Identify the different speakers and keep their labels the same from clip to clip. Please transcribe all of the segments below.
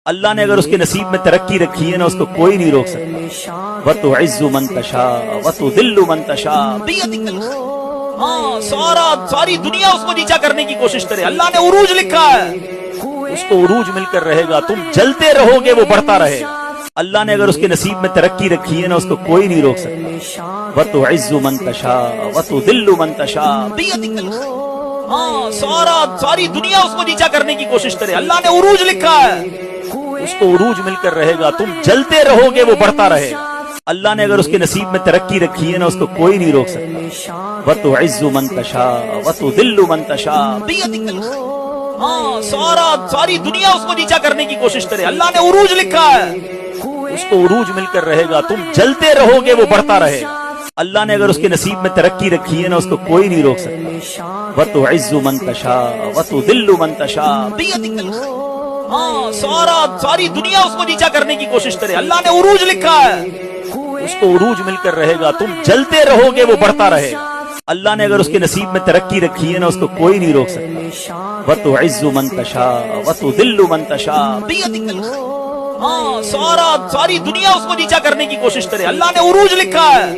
Speaker 1: اللہ نے اگر اس کے نصیب میں ترقی رکھی ہے نا، اس کو کوئی نہیں روک سکتا۔ وَتُعِزُّ مَن تَشَاءُ وَتُذِلُّ مَن تَشَاءُ بِيَدِكَ الْخَيْرُ۔ ہاں ساری دنیا اس کو نیچا کرنے کی کوشش کرے، اللہ نے عروج لکھا ہے، اس کو عروج مل کر رہے گا، تم جلتے رہو گے وہ بڑھتا رہے گا۔ اللہ نے اگر اس کے نصیب میں ترقی رکھی ہے نا، اس کو کوئی نہیں روک سکتا۔ وَتُعِزُّ مَن تَشَاءُ وَتُذِلُّ مَن تَشَاءُ بِيَدِكَ الْخَيْرُ۔ ہاں ساری دنیا اس کو نیچا کرنے کی کوشش کرے، اللہ نے عروج لکھا ہے، اس کو عروج مل کر رہے گا، تم جلتے رہو گے وہ بڑھتا رہے گا۔ اللہ نے اگر اس کے نصیب میں ترقی رکھی ہے نا، اس کو کوئی نہیں روک سکتا۔ وَتُعِزُّ مَن تَشَاءُ وَتُذِلُّ مَن تَشَاءُ بِيَدِكَ الْخَيْرُ۔ ہاں ساری دنیا اس کو نیچا کرنے کی کوشش کرے، اللہ نے عروج لکھا ہے، اس کو عروج مل کر رہے گا، تم جلتے رہو گے وہ بڑھتا رہے گا۔ اللہ نے اگر اس کے نصیب میں ترقی رکھی ہے نا، اس کو کوئی نہیں روک سکتا۔ وَتُعِزُّ مَن تَشَاءُ وَتُذِلُّ مَن تَشَاءُ بِيَدِكَ الْخَيْرُ۔ ہاں ساری دنیا اس کو نیچا کرنے کی کوشش کرے، اللہ نے عروج لکھا ہے، اس کو عروج مل کر رہے گا، تم جلتے رہو گے وہ بڑھتا رہے گا۔ اللہ نے اگر اس کے نصیب میں ترقی رکھی ہے نا، اس کو کوئی نہیں روک سکتا۔ وَتُعِزُّ مَن تَشَاءُ وَتُذِلُّ مَن تَشَاءُ بِيَدِكَ الْخَيْرُ۔ ہاں ساری دنیا اس کو نیچا کرنے کی کوشش کرے، اللہ نے عروج لکھا ہے،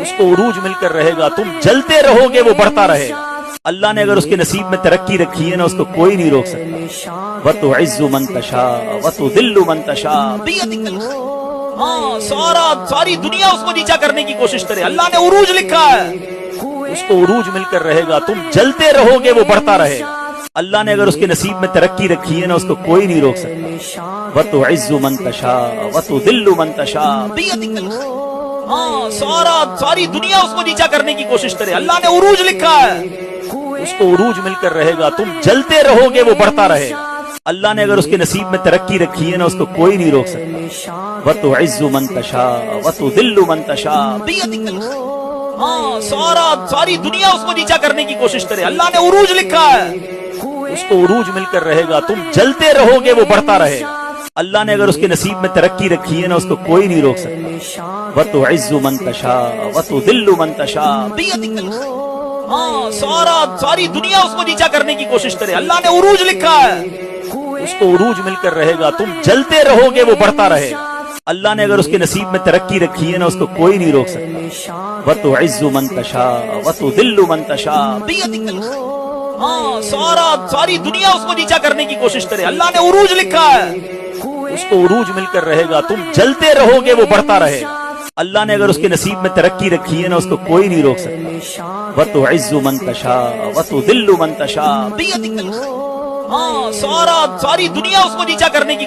Speaker 1: اس کو عروج مل کر رہے گا، تم جلتے رہو گے وہ بڑھتا رہے گا۔ اللہ نے اگر اس کے نصیب میں ترقی رکھی ہے نا، اس کو کوئی نہیں روک سکتا۔ وَتُعِزُّ مَن تَشَاءُ وَتُذِلُّ مَن تَشَاءُ بِيَدِكَ الْخَيْرُ۔ ہاں ساری دنیا اس کو نیچا کرنے کی کوشش کرے، اللہ نے عروج لکھا ہے، اس کو عروج مل کر رہے گا، تم جلتے رہو گے وہ بڑھتا رہے گا۔ اللہ نے اگر اس کے نصیب میں ترقی رکھی ہے نا، اس کو کوئی نہیں روک سکتا۔ وَتُعِزُّ مَن تَشَاءُ وَتُذِلُّ مَن تَشَاءُ بِيَدِكَ الْخَيْرُ۔ ہاں ساری دنیا اس کو نیچا کرنے کی کوشش کرے، اللہ نے عروج لکھا ہے، اس کو عروج مل کر رہے گا، تم جلتے رہو گے وہ بڑھتا رہے گا۔ اللہ نے اگر اس کے نصیب میں ترقی رکھی ہے نا، اس کو کوئی نہیں روک سکتا۔ وَتُعِزُّ مَن تَشَاءُ وَتُذِلُّ مَن تَشَاءُ بِيَدِكَ الْخَيْرُ۔ ہاں ساری دنیا اس کو نیچا کرنے کی کوشش کرے، اللہ نے عروج لکھا ہے، اس کو عروج مل کر رہے گا، تم جلتے رہو گے وہ بڑھتا رہے گا۔ اللہ نے اگر اس کے نصیب میں ترقی رکھی ہے نا، اس کو کوئی نہیں روک سکتا۔ وَتُعِزُّ مَن تَشَاءُ وَتُذِلُّ مَن تَشَاءُ بِيَدِكَ الْخَيْرُ۔ ہاں ساری دنیا اس کو نیچا کرنے کی کوشش کرے، اللہ نے عروج لکھا ہے، اس کو عروج مل کر رہے گا، تم جلتے رہو گے وہ بڑھتا رہے گا۔ اللہ نے اگر اس کے نصیب میں ترقی رکھی ہے نا، اس کو کوئی نہیں روک سکتا۔ وَتُعِزُّ مَن تَشَاءُ وَتُذِلُّ مَن تَشَاءُ بِيَدِكَ الْخَيْرُ۔ ہاں ساری دنیا اس کو نیچا کرنے کی کوشش کرے، اللہ نے عروج لکھا ہے، اس کو عروج مل کر رہے گا، تم جلتے رہو گے وہ بڑھتا رہے گا۔ اللہ نے اگر اس کے نصیب میں ترقی رکھی ہے نا، اس کو کوئی نہیں روک سکتا۔ وَتُعِزُّ مَن تَشَاءُ وَتُذِلُّ مَن تَشَاءُ بِيَدِكَ الْخَيْرُ۔ ہاں ساری دنیا اس کو نیچا کرنے کی